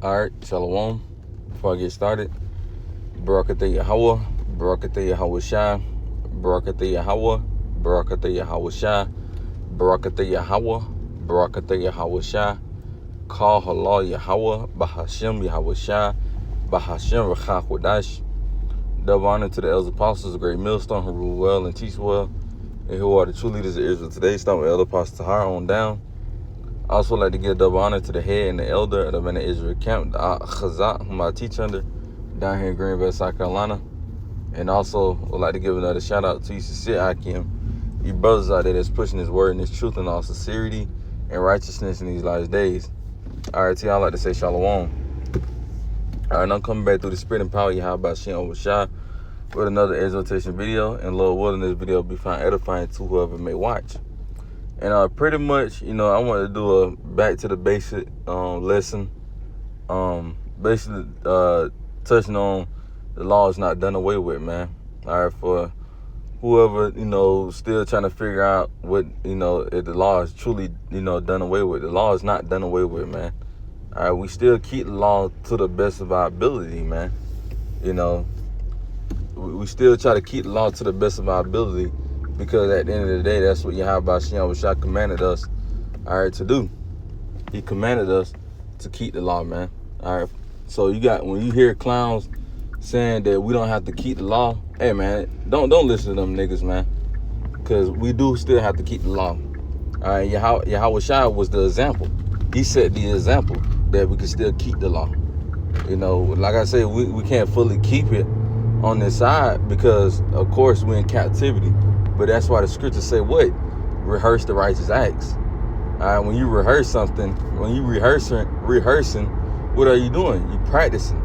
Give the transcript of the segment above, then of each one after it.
All right, Shalom. Before I get started, Barakatah Yahweh, Barakatah Yahweh Shai, Barakatah Yahweh, Barakatah Yahweh Shai, Barakatah Yahweh, Barakatah Yahweh Shai, Call Halal Yahweh, Bahashem Yahweh Shai, Bahashem Rechach Wadash. Double honor to the elders apostles, the great millstone who rule well and teach well, and who are the true leaders of Israel today. Start with Elder Apostle Tahar on down. I also like to give double honor to the head and the elder of the Men of Israel camp, the Chazak, whom I teach under, down here in Greenville, South Carolina. And also would like to give another shout out to you, sincere Akim, you brothers out there that's pushing His word and His truth in all sincerity and righteousness in these last days. All right, to y'all, I'd like to say Shalom. All right, and I'm coming back through the spirit and power of Yahweh Shem Overshah with another exhortation video, and Lord willing, this video will be found edifying to whoever may watch. And pretty much, I wanted to do a back to the basic lesson. Basically touching on the law is not done away with, man. All right, for whoever, still trying to figure out what, if the law is truly, done away with. The law is not done away with, man. All right, we still keep the law to the best of our ability, man. We still try to keep the law to the best of our ability, because at the end of the day, that's what Yahweh Shah commanded us, all right, to do. He commanded us to keep the law, man. All right. So when you hear clowns saying that we don't have to keep the law, hey, man, don't listen to them niggas, man, because we do still have to keep the law. All right. Yahweh Shah was the example. He set the example that we can still keep the law. Like I said, we can't fully keep it on this side because, of course, we're in captivity. But that's why the scriptures say what? Rehearse the righteous acts. All right, when you rehearse something, when you rehearsing, what are you doing? You practicing.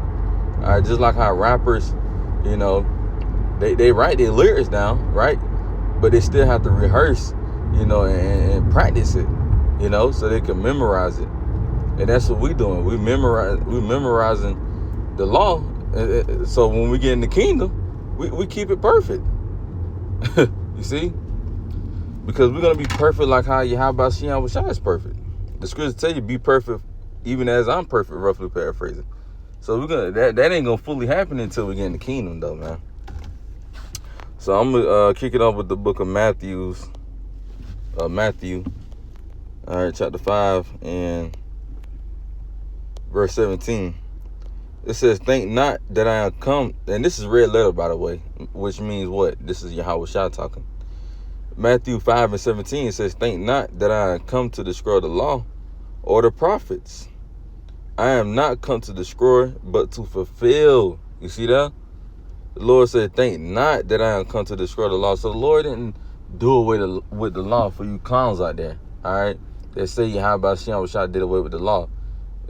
All right, just like how rappers, they write their lyrics down, right? But they still have to rehearse, and practice it, so they can memorize it. And that's what we doing. We memorizing the law. So when we get in the kingdom, we keep it perfect. You see? Because we're going to be perfect like how Yahweh Shai is perfect. The scriptures tell you be perfect even as I'm perfect, roughly paraphrasing. So that ain't going to fully happen until we get in the kingdom though, man. So I'm going to kick it off with the book of Matthew. All right, chapter 5 and verse 17. It says, think not that I am come, and this is red letter, by the way, which means what? This is Yahweh Shah talking. Matthew 5 and 17 says, think not that I am come to destroy the law or the prophets. I am not come to destroy, but to fulfill. You see that? The Lord said, think not that I am come to destroy the law. So the Lord didn't do away with the law for you clowns out there, all right? They say Yahweh Shah did away with the law.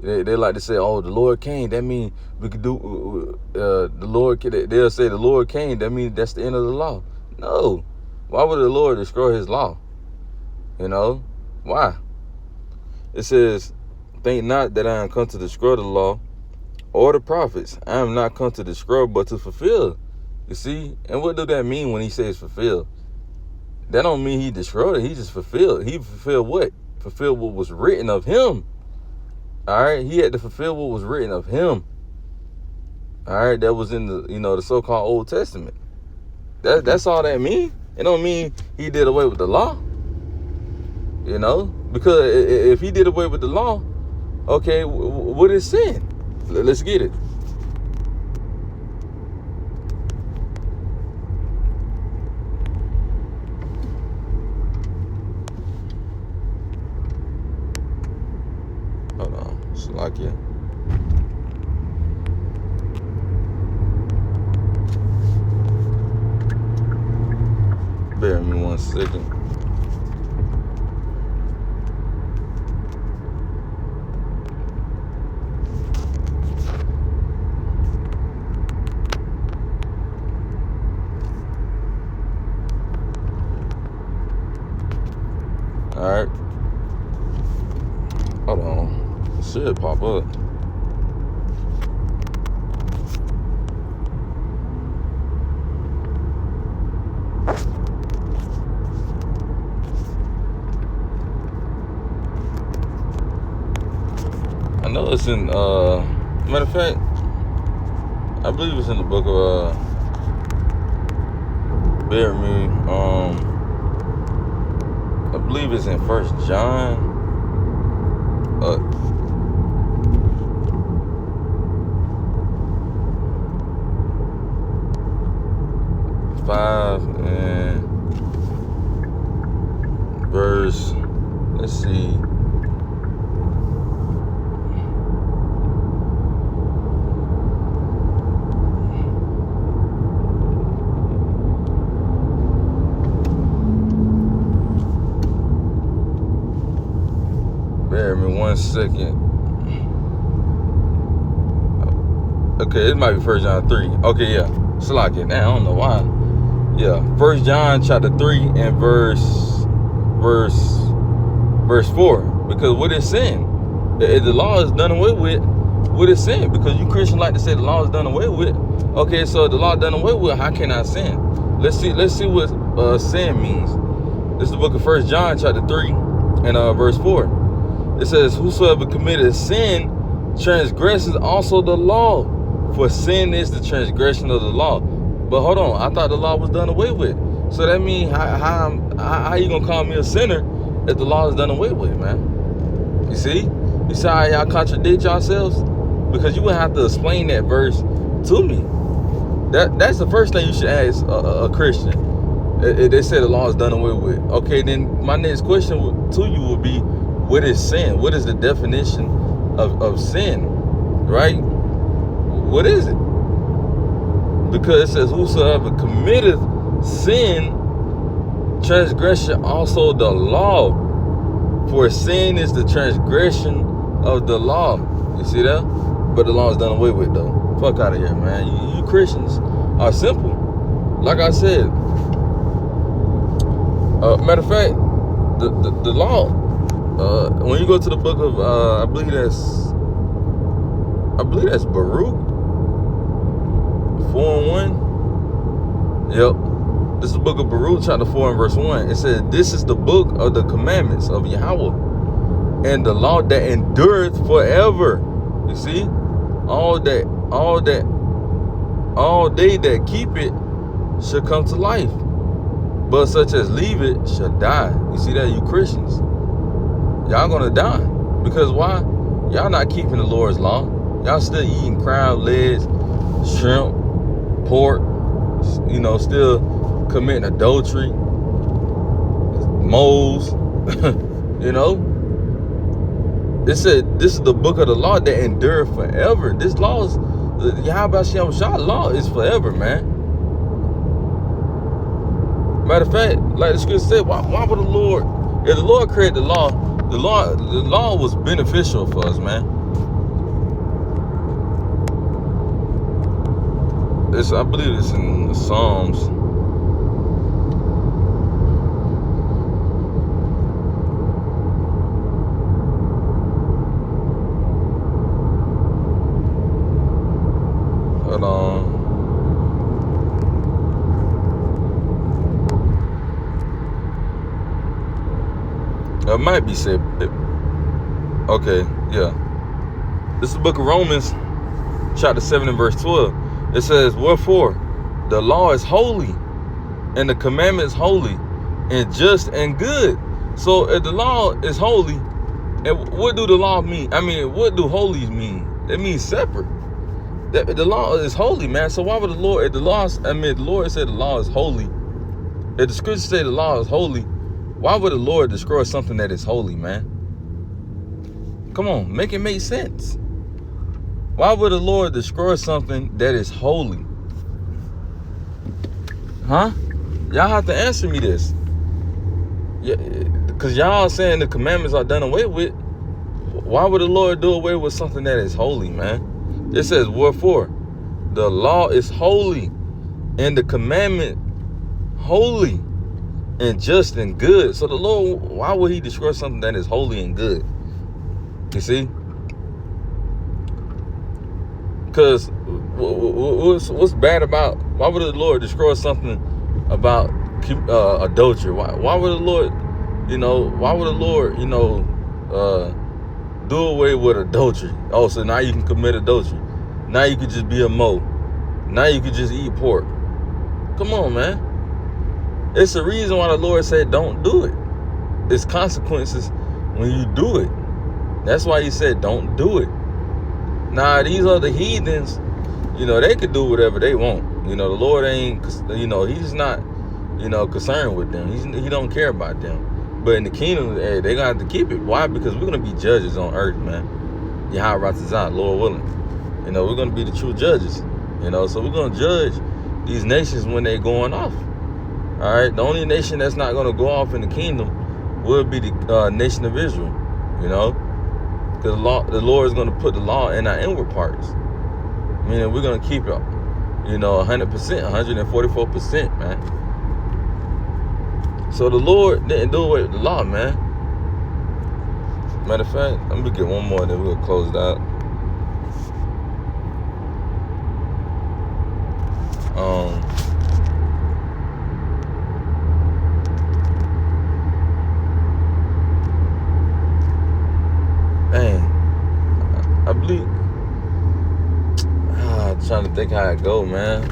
They like to say, oh, the Lord came. That means we could do, they'll say the Lord came. That means that's the end of the law. No. Why would the Lord destroy His law? Why? It says, think not that I am come to destroy the law or the prophets. I am not come to destroy, but to fulfill. You see? And what does that mean when He says fulfill? That don't mean He destroyed it. He just fulfilled. He fulfilled what? Fulfilled what was written of Him. All right, He had to fulfill what was written of Him. All right, that was in the, the so-called Old Testament. That's all that mean. It don't mean He did away with the law. Because if He did away with the law, okay, what is sin? Let's get it. Hold on, Salakia. Bear with me 1 second. All right. Hold on. It should pop up. I know it's in Matter of fact, I believe it's in the book of bear with me. I believe it's in 1 John. 5 and verse, let's see. Bear with me 1 second. Okay, it might be 1 John 3. Okay, yeah. Slack it. Now I don't know why. Yeah, 1 John chapter 3 and verse 4. Because what is sin? If the law is done away with, what is sin? Because you Christians like to say the law is done away with. Okay, so if the law is done away with, how can I sin? Let's see what sin means. This is the book of 1 John chapter 3 and verse 4. It says, whosoever committed sin transgresses also the law, for sin is the transgression of the law. But hold on, I thought the law was done away with. So that means how you gonna call me a sinner if the law is done away with, man? You see? You see how y'all contradict yourselves? Because you would have to explain that verse to me. That's the first thing you should ask a Christian. They say the law is done away with. Okay, then my next question to you would be, what is sin? What is the definition of sin? Right? What is it? Because it says, whosoever committeth sin, transgression also the law. For sin is the transgression of the law. You see that? But the law is done away with, though. Fuck out of here, man. You Christians are simple. Like I said. Matter of fact, the law, when you go to the book of, I believe that's Baruch 4:1. Yep. This is the book of Baruch, chapter 4 and verse 1. It says, this is the book of the commandments of Yahweh, and the law that endureth forever. You see? All they that keep it shall come to life, but such as leave it shall die. You see that, you Christians? Y'all gonna die. Because why? Y'all not keeping the Lord's law. Y'all still eating crab legs, shrimp, pork, still committing adultery, moles, It said, this is the book of the law that endure forever. This law is, Yahweh Shem Shah law is forever, man. Matter of fact, like the scripture said, why would the Lord, if the Lord created the law was beneficial for us, man. I believe it's in the Psalms. Hold on. It might be said. Okay, yeah. This is the book of Romans, chapter 7 and verse 12. It says, wherefore the law is holy, and the commandment is holy, and just and good. So if the law is holy, and what do the law mean? I mean, what do holy mean? It means separate. The law is holy, man. So why would the Lord, if the Lord said the law is holy, if the scriptures say the law is holy, why would the Lord destroy something that is holy, man? Come on, make it make sense. Why would the Lord destroy something that is holy? Huh? Y'all have to answer me this. Yeah, because y'all saying the commandments are done away with. Why would the Lord do away with something that is holy, man? It says, wherefore the law is holy, and the commandment holy, and just and good. So the Lord, why would he destroy something that is holy and good? You see? Because what's bad about, why would the Lord destroy something about adultery? Why would the Lord, do away with adultery. Oh, so now you can commit adultery. Now you could just be a mo. Now you could just eat pork. Come on, man. It's the reason why the Lord said don't do it. It's consequences when you do it. That's why he said don't do it. Now, these other heathens, they could do whatever they want. The Lord ain't, he's not, concerned with them. He don't care about them. But in the kingdom, they're going to have to keep it. Why? Because we're going to be judges on earth, man. Yahweh Ratazah, Lord willing. We're going to be the true judges. So we're going to judge these nations when they're going off. All right? The only nation that's not going to go off in the kingdom will be the nation of Israel, Because the Lord is going to put the law in our inward parts. Meaning we're going to keep it, 100%, 144%, man. So the Lord didn't do away with the law, man. Matter of fact, let me get one more, then we'll close it out. I believe. I'm trying to think how it go, man.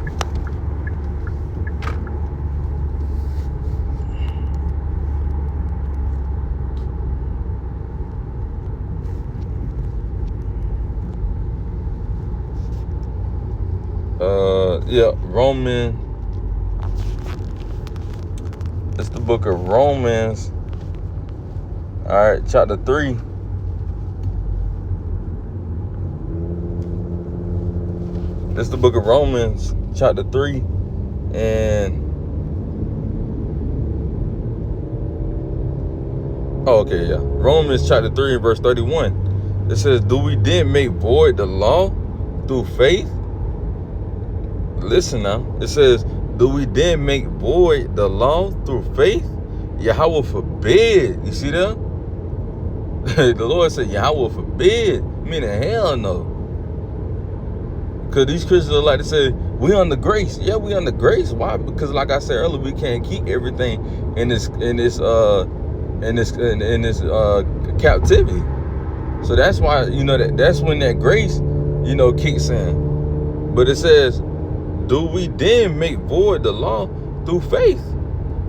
Romans. It's the book of Romans. All right, chapter 3. It's the book of Romans, chapter 3, and Romans chapter 3 and verse 31. It says, "Do we then make void the law through faith?" Listen now. It says, "Do we then make void the law through faith? Yahweh forbid." You see that? The Lord said, "Yahweh forbid," meaning hell no. Because these Christians like to say, we under grace. Yeah, we under grace. Why? Because like I said earlier, we can't keep everything in this captivity. So that's why, that's when that grace, kicks in. But it says, "Do we then make void the law through faith?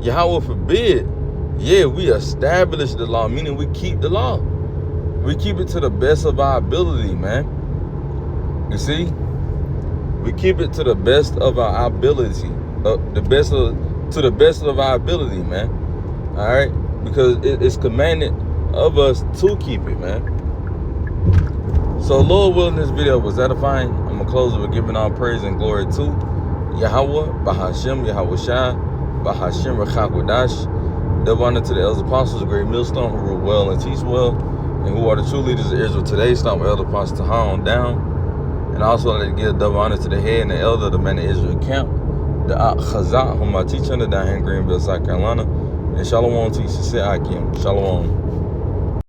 Yahweh forbid." Yeah, we establish the law, meaning we keep the law. We keep it to the best of our ability, man. You see? We keep it to the best of our ability. To the best of our ability, man. All right? Because it's commanded of us to keep it, man. So, Lord willing, this video was edifying. I'm going to close it with giving all praise and glory to Yahweh, Bahashem, Yahweh Shai, Bahashem, Rechakwadash. Double honor to the elders apostles, the great millstone, who rule well and teach well, and who are the true leaders of Israel today, starting with Elder Apostle Tahar on down. And also I'd like to give double honor to the head and the elder of the Man of Israel camp, the Chazak, whom I teach under down here in Greenville, South Carolina. And Shalom to you, Sister Akim. Shalom.